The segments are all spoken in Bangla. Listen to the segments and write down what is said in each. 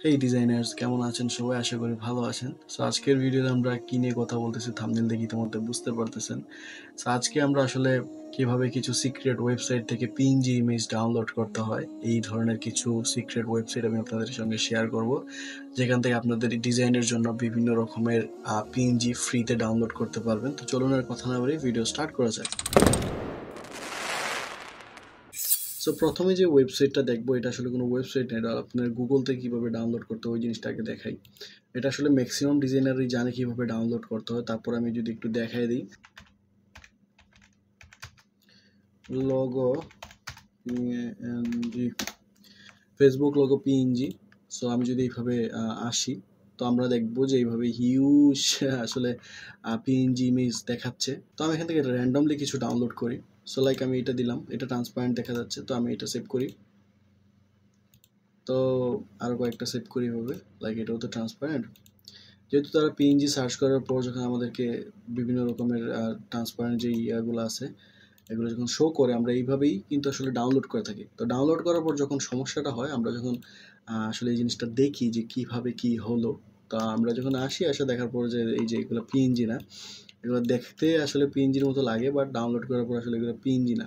এই ডিজাইনার্স কেমন আছেন সবাই? আশা করি ভালো আছেন। সো আজকের ভিডিওতে আমরা কি নিয়ে কথা বলতেছি থাম্বনেল দেখে ইতিমধ্যে বুঝতে পারতেছেন। সো আজকে আমরা আসলে কিভাবে কিছু সিক্রেট ওয়েবসাইট থেকে পিএনজি ইমেজ ডাউনলোড করতে হয়, এই ধরনের কিছু সিক্রেট ওয়েবসাইট আমি আপনাদের সঙ্গে শেয়ার করব। যেখান থেকে আপনাদের ডিজাইনের জন্য বিভিন্ন রকমের পিএনজি ফ্রিতে ডাউনলোড করতে পারবেন। তো চলুন আর কথা না বাড়িয়ে ভিডিও স্টার্ট করা যাক। সো প্রথমে যে ওয়েবসাইটটা দেখবো এটা আসলে কোনো ওয়েবসাইট না, এটা আপনার গুগল থেকে কীভাবে ডাউনলোড করতে হয় ওই জিনিসটাকে দেখাই। এটা আসলে ম্যাক্সিমাম ডিজাইনারই জানে কীভাবে ডাউনলোড করতে হয়। তারপর আমি যদি একটু দেখাই দিই, logo PNG, Facebook logo PNG. So আমি যদি এইভাবে আসি, তো আমরা দেখবো যে এইভাবে হিউজ আসলে পিএনজি ইমেজ দেখাচ্ছে। তো আমি এখান থেকে র্যান্ডমলি কিছু ডাউনলোড করি। সো লাইক আমি এটা দিলাম, এটা ট্রান্সপারেন্ট দেখা যাচ্ছে, তো আমি এটা সেভ করি। তো আরও কয়েকটা সেভ করি হবে, লাইক এটাও তো ট্রান্সপারেন্ট। যেহেতু তারা পিএনজি সার্চ করার পর যখন আমাদেরকে বিভিন্ন রকমের ট্রান্সপারেন্ট যে ইয়াগুলো আছে এগুলো যখন শো করে, আমরা এইভাবেই কিন্তু আসলে ডাউনলোড করে থাকি। তো ডাউনলোড করার পর যখন সমস্যাটা হয়, আমরা যখন আসলে এই জিনিসটা দেখি যে কিভাবে কি হলো, তা আমরা যখন আসা দেখার পর যে এই যে এগুলো পিএনজি না, এগুলো দেখতে আসলে পিএনজির মতো লাগে, বাট ডাউনলোড করার পর আসলে এগুলো পিএনজি না।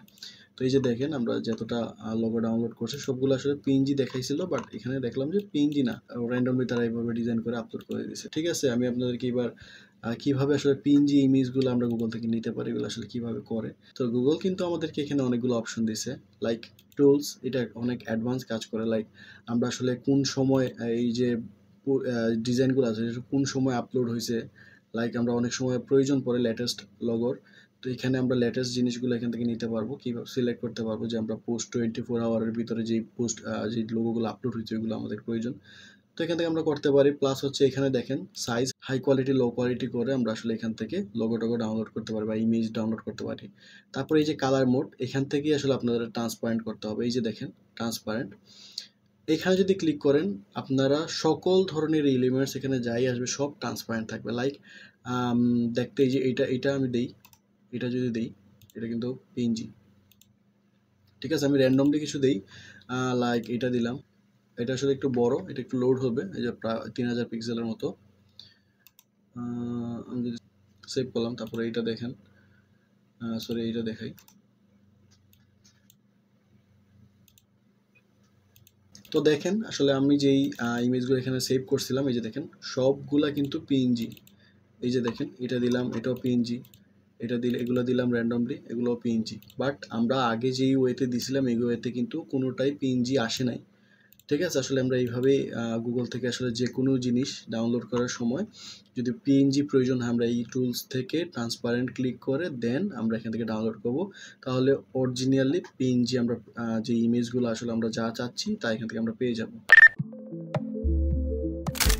তো এই যে দেখেন আমরা যতটা লোগো ডাউনলোড করছি সবগুলো আসলে পিএনজি দেখাইছিল, বাট এখানে দেখলাম যে পিএনজি না, র্যান্ডমলি তারা এইভাবে ডিজাইন করে আপলোড করে দিয়েছে। ঠিক আছে, আমি আপনাদেরকে এবার কিভাবে আসলে পিএনজি ইমেজগুলো আমরা গুগল থেকে নিতে পারি, এগুলো আসলে কিভাবে করে। তো গুগল কিন্তু আমাদেরকে এখানে অনেকগুলো অপশন দিছে, লাইক টুলস, এটা অনেক অ্যাডভান্স কাজ করে। লাইক আমরা আসলে কোন সময় এই যে ডিজাইনগুলো আছে কোন সময় আপলোড হয়েছে, লাইক আমরা অনেক সময় প্রয়োজন পড়ে লেটেস্ট লগোর। তো এখানে আমরা লেটেস্ট জিনিসগুলো এখান থেকে নিতে পারবো, কীভাবে সিলেক্ট করতে পারবো যে আমরা পোস্ট 24 আওয়ারের ভিতরে যেই পোস্ট যে লোগোগুলো আপলোড হয়েছে ওইগুলো আমাদের প্রয়োজন। তো এখান থেকে আমরা করতে পারি। প্লাস হচ্ছে এখানে দেখেন size high quality low quality করে আমরা আসলে এখান থেকে লোগো টোগো ডাউনলোড করতে পারি বা ইমেজ ডাউনলোড করতে পারি। তারপরে এই যে কালার মোড, এখান থেকেই আসলে আপনাদের ট্রান্সপারেন্ট করতে হবে। এই যে দেখেন ট্রান্সপারেন্ট, এখানে যদি ক্লিক করেন আপনারা সকল ধরনের এলিমেন্টস এখানে যাই আসবে সব ট্রান্সপারেন্ট থাকবে। লাইক দেখতে এই যে এটা আমি দেই, এটা যদি দেই, এটা কিন্তু পিএনজি। ঠিক আছে, আমি র্যান্ডমলি কিছু দেই, লাইক এটা দিলাম, এটা আসলে একটু বড়, এটা একটু লোড হবে, এই যে প্রায় 3000 পিক্সেলের মতো। আমি যদি সেভ করলাম, তারপরে এইটা দেখেন, সরি এইটা দেখাই। তো দেখেন আসলে আমি যেই ইমেজগুলো এখানে সেভ করছিলাম, এই যে দেখেন সবগুলা কিন্তু পিএনজি। এই যে দেখেন এটা দিলাম, এটাও পিএনজি, এটা দিলে, এগুলো দিলাম র্যান্ডমলি, এগুলোও পিএনজি। বাট আমরা আগে যেই ওয়েতে দিছিলাম এই ওয়েতে কিন্তু কোনোটাই পিএনজি আসে নাই। ঠিক আছে, আসলে আমরা এইভাবেই গুগল থেকে আসলে যে কোনো জিনিস ডাউনলোড করার সময় যদি পিএনজি প্রয়োজন হয়, আমরা এই টুলস থেকে ট্রান্সপারেন্ট ক্লিক করে দেন আমরা এখান থেকে ডাউনলোড করব। তাহলে অরিজিনালি পিএনজি আমরা যে ইমেজগুলো আসলে আমরা যা চাচ্ছি তা এখান থেকে আমরা পেয়ে যাব।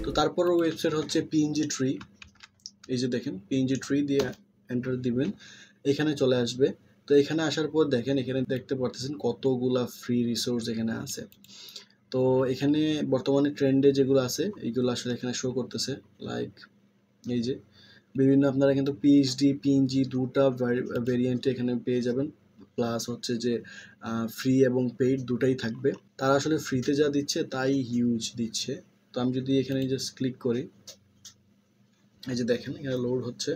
তো তারপরের ওয়েবসাইট হচ্ছে পিএনজি ট্রি। এই যে দেখেন পিএনজি ট্রি দিয়ে এন্টার দিবেন, এখানে চলে আসবে। তো এখানে আসার পর দেখেন এখানে দেখতে পারতেছেন কতগুলা ফ্রি রিসোর্স এখানে আছে। তো এখানে বর্তমানে ট্রেন্ডে যেগুলো আছে এইগুলো আসলে এখানে শো করতেছে, লাইক এই যে বিভিন্ন আপনারা কিন্তু পিএইচডি পিএনজি দুটা ভেরিয়েন্টে এখানে পেয়ে যাবেন। প্লাস হচ্ছে যে ফ্রি এবং পেইড দুটাই থাকবে। তারা আসলে ফ্রিতে যা দিচ্ছে তাই হিউজ দিচ্ছে। তো আমি যদি এখানে জাস্ট ক্লিক করি, এই যে দেখেন এখানে লোড হচ্ছে।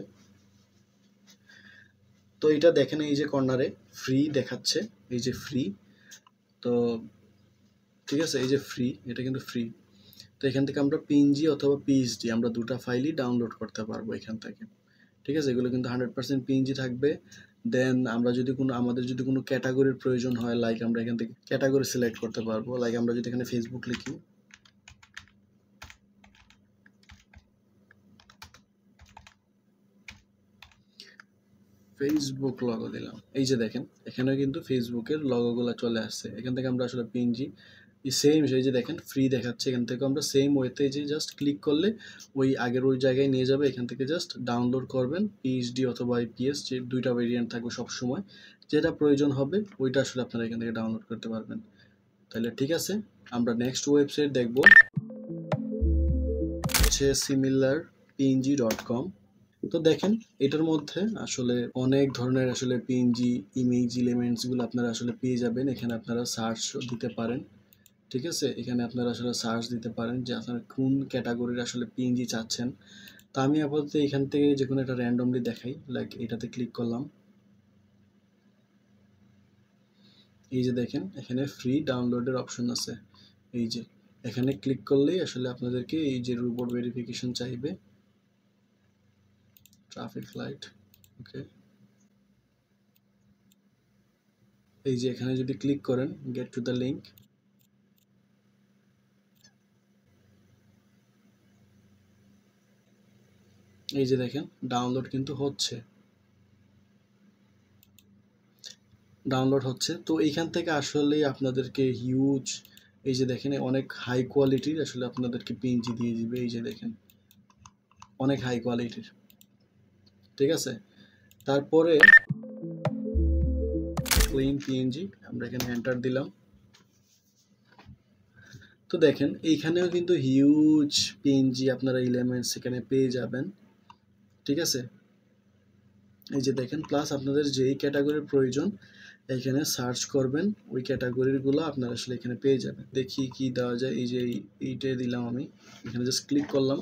তো এটা দেখেন এই যে কর্নারে ফ্রি দেখাচ্ছে, এই যে ফ্রি। তো ঠিক আছে, এই যে ফ্রি, এটা কিন্তু ফ্রি। তো এখান থেকে আমরা পিএনজি অথবা পিএইচডি আমরা দুটা ফাইলই ডাউনলোড করতে পারবো এখান থেকে। ঠিক আছে, এগুলো কিন্তু 100% পিএনজি থাকবে। দেন আমরা যদি আমাদের যদি কোনো ক্যাটাগরির প্রয়োজন হয়, লাইক আমরা এখান থেকে ক্যাটাগরি সিলেক্ট করতে পারবো। লাইক আমরা যদি এখানে ফেসবুক লিখি, ফেসবুক লগো দিলাম, এই যে দেখেন এখানেও কিন্তু ফেসবুকের লগোগুলো চলে আসছে। এখান থেকে আমরা আসলে পিএনজি সেম, এই যে দেখেন ফ্রি দেখাচ্ছে, এখান থেকে আমরা সেম ওয়েতে যে জাস্ট ক্লিক করলে ওই আগের ওই জায়গায় নিয়ে যাবে। এখান থেকে জাস্ট ডাউনলোড করবেন পিএইচডি অথবা আইপিএস, যে দুইটা ভেরিয়েন্ট থাকবে সবসময়, যেটা প্রয়োজন হবে ওইটা আসলে আপনারা এখান থেকে ডাউনলোড করতে পারবেন। তাহলে ঠিক আছে, আমরা নেক্সট ওয়েবসাইট দেখব হচ্ছে similarpng.com। তো দেখেন এটার মধ্যে আসলে অনেক ধরনের আসলে পিএনজি ইমেজ এলিমেন্টসগুলো আপনারা আসলে পেয়ে যাবেন। এখানে আপনারা সার্চ দিতে পারেন। ঠিক আছে, এখানে আপনারা আসলে সার্চ দিতে পারেন যে আপনারা কোন ক্যাটাগরির আসলে পিএনজি চাচ্ছেন। তো আমি আপাতত এখান থেকে যে কোনো একটা র্যান্ডমলি দেখাই, লাইক এটাতে ক্লিক করলাম। এই যে দেখেন এখানে ফ্রি ডাউনলোডের অপশন আছে, এই যে এখানে ক্লিক করলেই আসলে আপনাদেরকে এই যে রোবট ভেরিফিকেশন চাইবে, ট্রাফিক লাইট, ওকে। এই যে এখানে যদি ক্লিক করেন গেট টু দ্য লিঙ্ক, এই যে দেখেন ডাউনলোড কিন্তু হচ্ছে, ডাউনলোড হচ্ছে। তো এইখান থেকে আসলে আপনাদেরকে হিউজ, এই যে দেখেন অনেক হাই কোয়ালিটির আসলে আপনাদেরকে পিএনজি দিয়ে দিবে, এই যে দেখেন অনেক হাই কোয়ালিটির, ঠিক আছে। তারপরে ক্লিন পিএনজি আমরা এখানে এন্টার দিলাম। তো দেখেন এইখানেও কিন্তু হিউজ পিএনজি আপনারা এলিমেন্টস এখানে পেয়ে যাবেন, ঠিক আছে। এই যে দেখেন প্লাস আপনাদের যেই ক্যাটাগরির প্রয়োজন এখানে সার্চ করবেন, ওই ক্যাটাগরিগুলো আপনারা আসলে এখানে পেয়ে যাবেন। দেখি কি দেওয়া যায়, এই যে এইটাই দিলাম আমি, এখানে জাস্ট ক্লিক করলাম,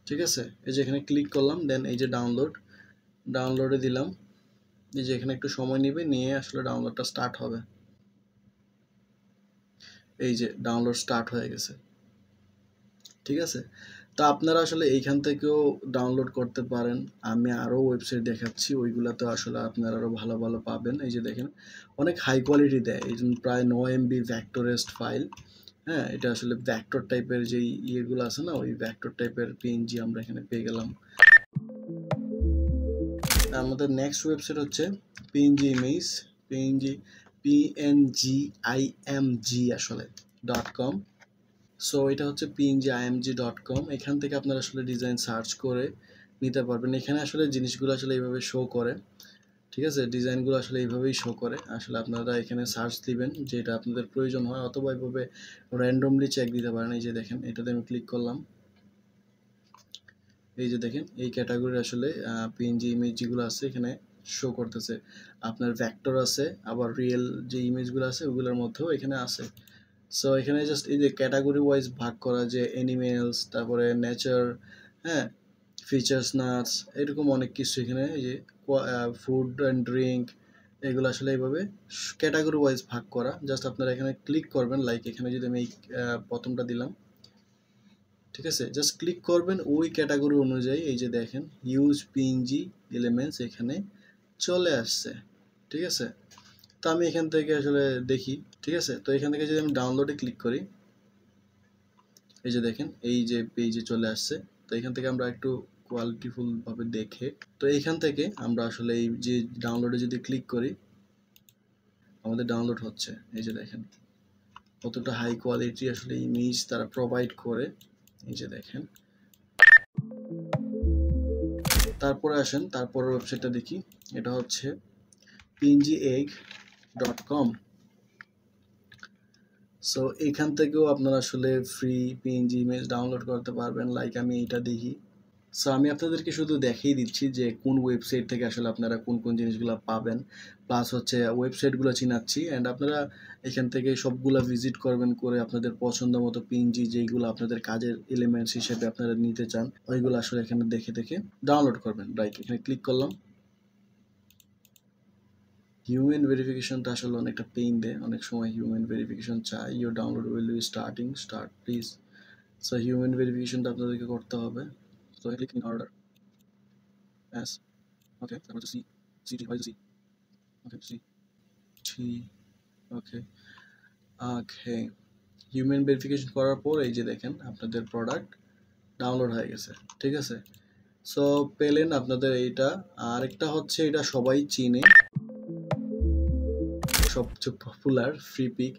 ঠিক আছে। এই যে এখানে ক্লিক করলাম, দেন এই যে ডাউনলোডে দিলাম। এই যে এখানে একটু সময় নেবে, নিয়ে আসলে ডাউনলোডটা স্টার্ট হবে। এই যে ডাউনলোড স্টার্ট হয়ে গেছে, ঠিক আছে। তো আপনারা আসলে এইখান থেকেও ডাউনলোড করতে পারেন। আমি আরও ওয়েবসাইট দেখাচ্ছি, ওইগুলোতে আসলে আপনারা আরও ভালো ভালো পাবেন। এই যে দেখেন অনেক হাই কোয়ালিটি দেয়, এই জন্য প্রায় 9 MB ভ্যাক্টরেস্ট ফাইল। হ্যাঁ, এটা আসলে ভ্যাক্টর টাইপের যেই ইয়েগুলো আছে না, ওই ভ্যাক্টর টাইপের পিএনজি আমরা এখানে পেয়ে গেলাম। আমাদের নেক্সট ওয়েবসাইট হচ্ছে পিএনজি ইমেজ, পিএনজিআইএমজি আসলে .com। সো এটা হচ্ছে pngimg.com। এখান থেকে আপনারা আসলে ডিজাইন সার্চ করে নিতে পারবেন। এখানে আসলে জিনিসগুলো আসলে এইভাবে শো করে, ঠিক আছে। ডিজাইনগুলো আসলে এইভাবেই শো করে, আসলে আপনারা এখানে সার্চ দিবেন যেটা আপনাদের প্রয়োজন হয়, অথবা এইভাবে র্যান্ডমলি চেক দিতে পারেন। এই যে দেখেন এটাতে আমি ক্লিক করলাম, এই যে দেখেন এই ক্যাটাগরির আসলে পিএনজি ইমেজ যেগুলো আছে এখানে শো করতেছে। আপনার ভেক্টর আছে, আবার রিয়েল যে ইমেজগুলো আছে ওগুলোর মধ্যেও এখানে আছে। সো এখানে জাস্ট এই যে ক্যাটাগরি ওয়াইজ ভাগ করা, যে অ্যানিমেলস, তারপরে নেচার, হ্যাঁ, ফিচার্স, নাটস, এরকম অনেক কিছু এখানে, এই যে ফুড অ্যান্ড ড্রিঙ্ক, এগুলো আসলে এইভাবে ক্যাটাগরি ওয়াইজ ভাগ করা। জাস্ট আপনারা এখানে ক্লিক করবেন, লাইক এখানে যদি আমি প্রথমটা দিলাম, ঠিক আছে, জাস্ট ক্লিক করবেন ওই ক্যাটাগরি অনুযায়ী। এই যে দেখেন ইউজ পিএনজি এলিমেন্টস এখানে চলে আসছে, ঠিক আছে। তো আমি এখান থেকে আসলে দেখি, ঠিক আছে। তো এখান থেকে যদি আমি ডাউনলোডে ক্লিক করি, এই যে দেখেন এই যে পেজে চলে আসছে। তো এখান থেকে আমরা একটু কোয়ালিটিফুল ভাবে দেখে, তো এইখান থেকে আমরা আসলে এই যে ডাউনলোডে যদি ক্লিক করি, আমাদের ডাউনলোড হচ্ছে। এই যে দেখেন কতটা হাই কোয়ালিটি আসলে ইমেজ তারা প্রোভাইড করে, এই যে দেখেন। তারপরে আসেন, তারপরের ওয়েবসাইটটা দেখি, এটা হচ্ছে pngegg.com। সো এখান থেকেও আপনারা আসলে ফ্রি পিএনজি ইমেজ ডাউনলোড করতে পারবেন। লাইক আমি এটা দেখি। সো আমি আপনাদেরকে শুধু দেখিয়ে দিচ্ছি যে কোন ওয়েবসাইট থেকে আসলে আপনারা কোন কোন জিনিসগুলো পাবেন, প্লাস হচ্ছে ওয়েবসাইটগুলো চিনাচ্ছি। অ্যান্ড আপনারা এখান থেকে সবগুলা ভিজিট করবেন, করে আপনাদের পছন্দ মতো পিএনজি যেইগুলো আপনাদের কাজের এলিমেন্টস হিসেবে আপনারা নিতে চান ওইগুলো আসলে এখানে দেখে দেখে ডাউনলোড করবেন। লাইক এখানে ক্লিক করলাম। হিউম্যান ভেরিফিকেশনটা আসলে অনেকটা পেইন দেয়, অনেক সময় হিউম্যান ভেরিফিকেশন চাই। Your download will be start please. So human ভেরিফিকেশনটা আপনাদেরকে করতে হবে। So click in order S, okay, তারপর সি, সিটি হয় C, okay C T, okay okay. Human verification করার পর এই যে দেখেন আপনাদের প্রোডাক্ট ডাউনলোড হয়ে গেছে, ঠিক আছে। সো পেলেন আপনাদের এইটা। আরেকটা হচ্ছে এটা সবাই চিনে, সবচেয়ে পপুলার ফ্রিপিক।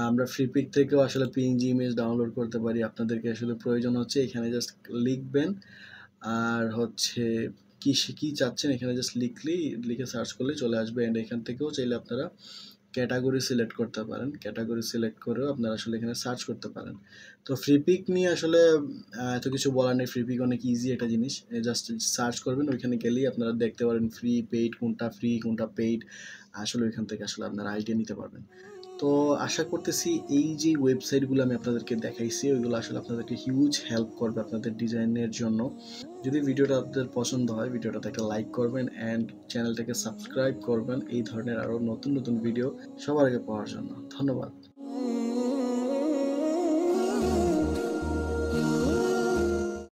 আমরা ফ্রিপিক থেকেও আসলে পিএনজি ইমেজ ডাউনলোড করতে পারি। আপনাদেরকে আসলে প্রয়োজন হচ্ছে এখানে জাস্ট লিখবেন, আর হচ্ছে কি চাচ্ছেন এখানে জাস্ট লিখে সার্চ করলেই চলে আসবে। অ্যান্ড এখান থেকেও চাইলে আপনারা ক্যাটাগরি সিলেক্ট করতে পারেন, ক্যাটাগরি সিলেক্ট করেও আপনারা আসলে এখানে সার্চ করতে পারেন। তো ফ্রিপিক নিয়ে আসলে এত কিছু বলার নেই, ফ্রিপিক অনেক ইজি একটা জিনিস। জাস্ট সার্চ করবেন, ওইখানে গেলেই আপনারা দেখতে পারেন ফ্রি পেইড কোনটা, ফ্রি কোনটা পেইড, আসলে ওইখান থেকে আসলে আপনারা আইডিয়া নিতে পারবেন। তো আশা করতেছি এই যে ওয়েবসাইটগুলো আমি আপনাদেরকে দেখাইছি ওইগুলো আসলে আপনাদেরকে হিউজ হেল্প করবে আপনাদের ডিজাইনের জন্য। যদি ভিডিওটা আপনাদের পছন্দ হয় ভিডিওটাতে একটা লাইক করবেন অ্যান্ড চ্যানেলটাকে সাবস্ক্রাইব করবেন এই ধরনের আরও নতুন নতুন ভিডিও সবার আগে পাওয়ার জন্য। ধন্যবাদ।